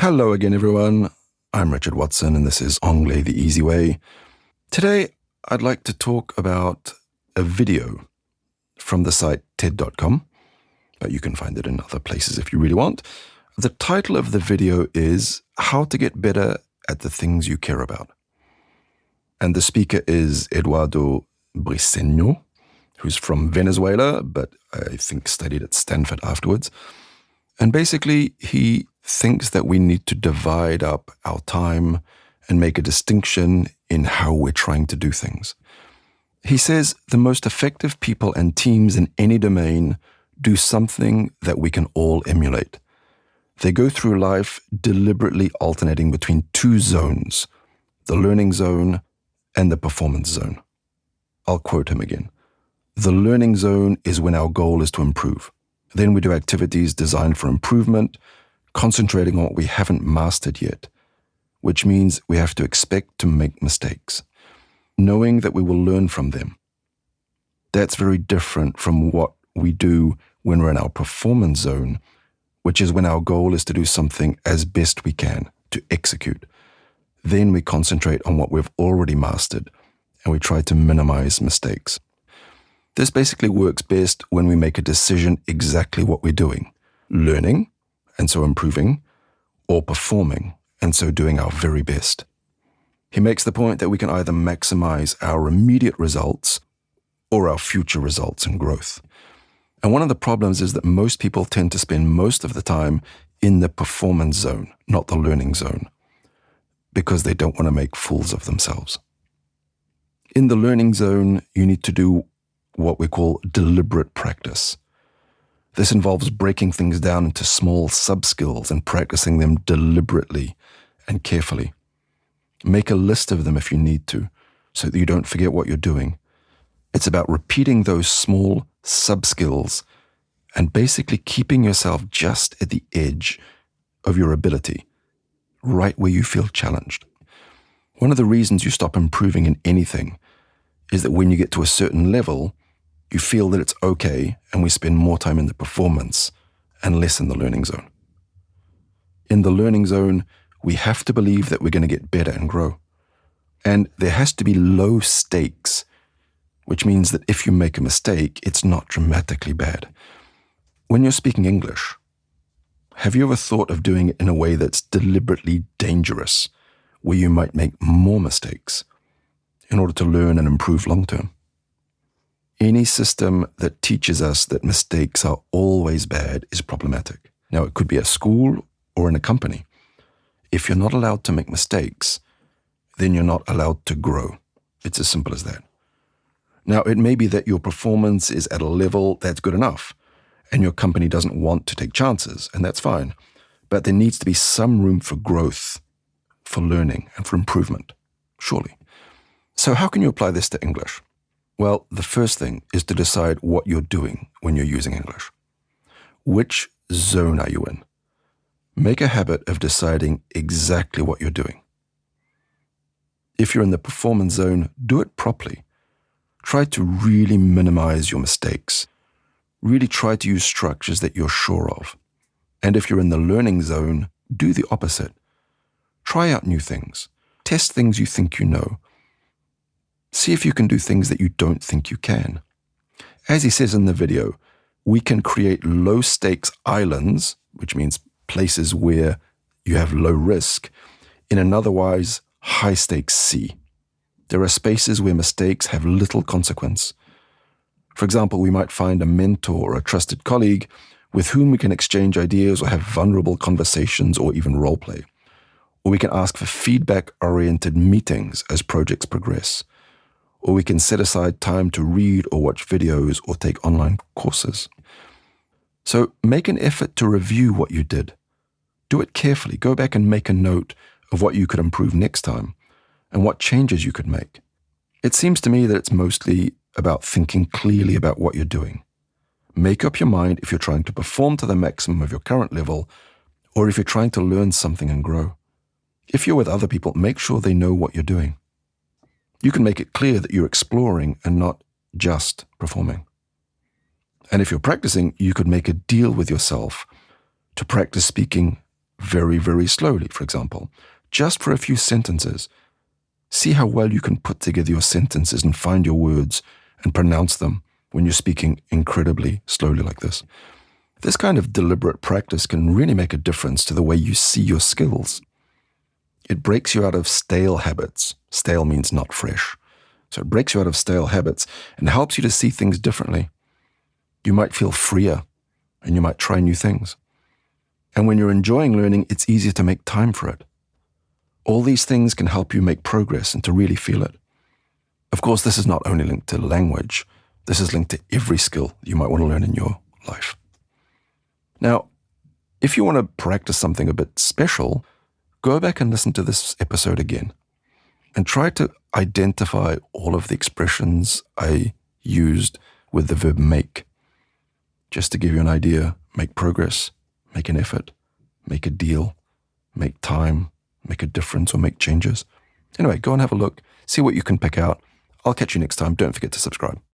Hello again, everyone. I'm Richard Watson, and this is Anglais the Easy Way. Today, I'd like to talk about a video from the site TED.com, but you can find it in other places if you really want. The title of the video is How to Get Better at the Things You Care About. And the speaker is Eduardo Briceño, who's from Venezuela, but I think studied at Stanford afterwards. And basically, he thinks that we need to divide up our time and make a distinction in how we're trying to do things. He says the most effective people and teams in any domain do something that we can all emulate. They go through life deliberately alternating between two zones, the learning zone and the performance zone. I'll quote him again. The learning zone is when our goal is to improve. Then we do activities designed for improvement, concentrating on what we haven't mastered yet, which means we have to expect to make mistakes, knowing that we will learn from them. That's very different from what we do when we're in our performance zone, which is when our goal is to do something as best we can, to execute. Then we concentrate on what we've already mastered, and we try to minimize mistakes. This basically works best when we make a decision exactly what we're doing, learning, and so improving, or performing, and so doing our very best. He makes the point that we can either maximize our immediate results or our future results and growth. And one of the problems is that most people tend to spend most of the time in the performance zone, not the learning zone, because they don't want to make fools of themselves. In the learning zone, you need to do what we call deliberate practice. This involves breaking things down into small sub-skills and practicing them deliberately and carefully. Make a list of them if you need to, so that you don't forget what you're doing. It's about repeating those small sub-skills and basically keeping yourself just at the edge of your ability, right where you feel challenged. One of the reasons you stop improving in anything is that when you get to a certain level, you feel that it's okay, and we spend more time in the performance and less in the learning zone. In the learning zone, we have to believe that we're going to get better and grow. And there has to be low stakes, which means that if you make a mistake, it's not dramatically bad. When you're speaking English, have you ever thought of doing it in a way that's deliberately dangerous, where you might make more mistakes in order to learn and improve long-term? Any system that teaches us that mistakes are always bad is problematic. Now, it could be at school or in a company. If you're not allowed to make mistakes, then you're not allowed to grow. It's as simple as that. Now, it may be that your performance is at a level that's good enough, and your company doesn't want to take chances, and that's fine. But there needs to be some room for growth, for learning, and for improvement, surely. So how can you apply this to English? Well, the first thing is to decide what you're doing when you're using English. Which zone are you in? Make a habit of deciding exactly what you're doing. If you're in the performance zone, do it properly. Try to really minimize your mistakes. Really try to use structures that you're sure of. And if you're in the learning zone, do the opposite. Try out new things. Test things you think you know. See if you can do things that you don't think you can. As he says in the video, we can create low-stakes islands, which means places where you have low risk, in an otherwise high-stakes sea. There are spaces where mistakes have little consequence. For example, we might find a mentor or a trusted colleague with whom we can exchange ideas or have vulnerable conversations or even role-play. Or we can ask for feedback-oriented meetings as projects progress. Or we can set aside time to read or watch videos or take online courses. So make an effort to review what you did. Do it carefully. Go back and make a note of what you could improve next time and what changes you could make. It seems to me that it's mostly about thinking clearly about what you're doing. Make up your mind if you're trying to perform to the maximum of your current level or if you're trying to learn something and grow. If you're with other people, make sure they know what you're doing. You can make it clear that you're exploring and not just performing. And if you're practicing, you could make a deal with yourself to practice speaking very, very slowly, for example, just for a few sentences. See how well you can put together your sentences and find your words and pronounce them when you're speaking incredibly slowly like this. This kind of deliberate practice can really make a difference to the way you see your skills. It breaks you out of stale habits. Stale means not fresh. So it breaks you out of stale habits and helps you to see things differently. You might feel freer and you might try new things. And when you're enjoying learning, it's easier to make time for it. All these things can help you make progress and to really feel it. Of course, this is not only linked to language. This is linked to every skill you might want to learn in your life. Now, if you want to practice something a bit special, go back and listen to this episode again and try to identify all of the expressions I used with the verb make. Just to give you an idea, make progress, make an effort, make a deal, make time, make a difference, or make changes. Anyway, go and have a look, see what you can pick out. I'll catch you next time. Don't forget to subscribe.